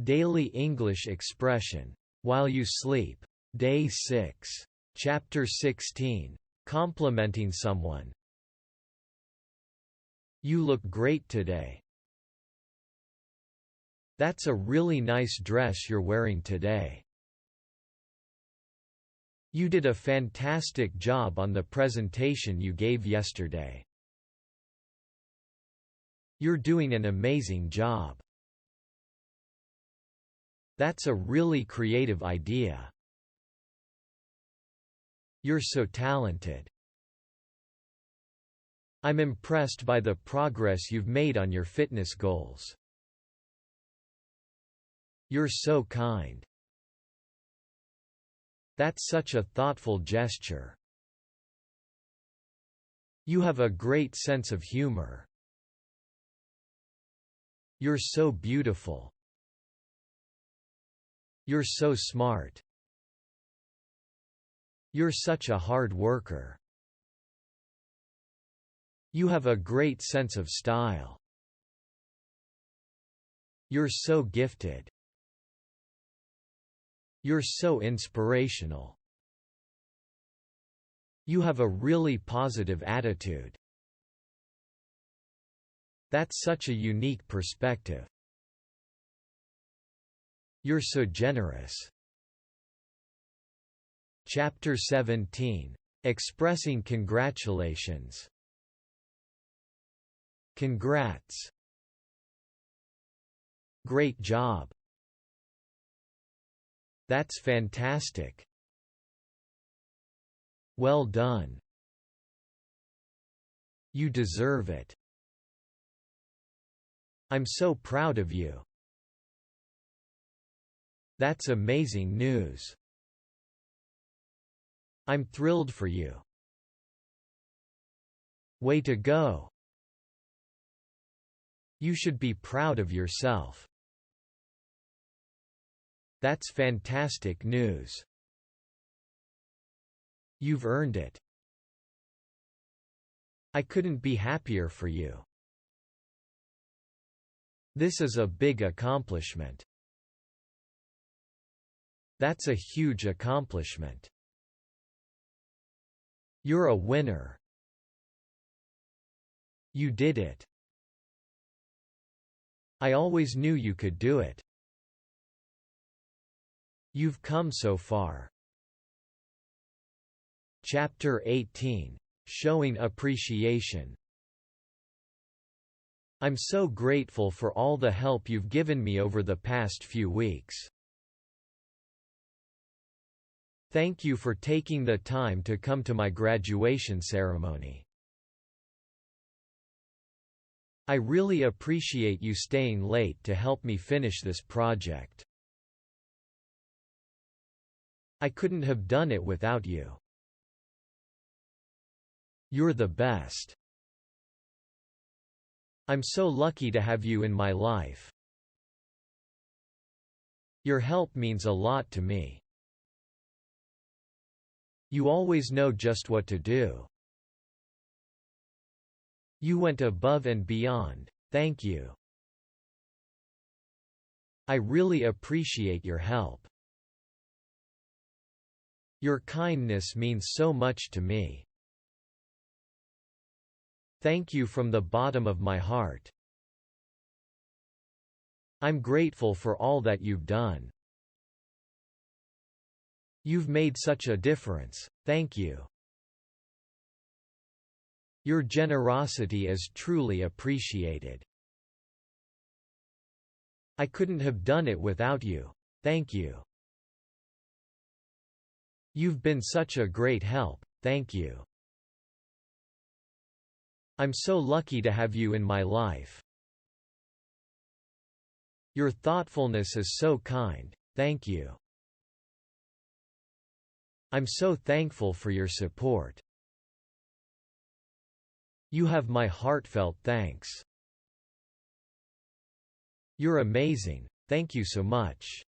Daily English expression. While you sleep. Day 6. Chapter 16. Complimenting someone. You look great today. That's a really nice dress you're wearing today. You did a fantastic job on the presentation you gave yesterday. You're doing an amazing job. That's a really creative idea. You're so talented. I'm impressed by the progress you've made on your fitness goals. You're so kind. That's such a thoughtful gesture. You have a great sense of humor. You're so beautiful. You're so smart. You're such a hard worker. You have a great sense of style. You're so gifted. You're so inspirational. You have a really positive attitude. That's such a unique perspective. You're so generous. Chapter 17. Expressing congratulations. Congrats. Great job. That's fantastic. Well done. You deserve it. I'm so proud of you. That's amazing news. I'm thrilled for you. Way to go. You should be proud of yourself. That's fantastic news. You've earned it. I couldn't be happier for you. This is a big accomplishment. That's a huge accomplishment. You're a winner. You did it. I always knew you could do it. You've come so far. Chapter 18. Showing appreciation. I'm so grateful for all the help you've given me over the past few weeks. Thank you for taking the time to come to my graduation ceremony. I really appreciate you staying late to help me finish this project. I couldn't have done it without you. You're the best. I'm so lucky to have you in my life. Your help means a lot to me. You always know just what to do. You went above and beyond. Thank you. I really appreciate your help. Your kindness means so much to me. Thank you from the bottom of my heart. I'm grateful for all that you've done. You've made such a difference. Thank you. Your generosity is truly appreciated. I couldn't have done it without you. Thank you. You've been such a great help. Thank you. I'm so lucky to have you in my life. Your thoughtfulness is so kind. Thank you. I'm so thankful for your support. You have my heartfelt thanks. You're amazing. Thank you so much.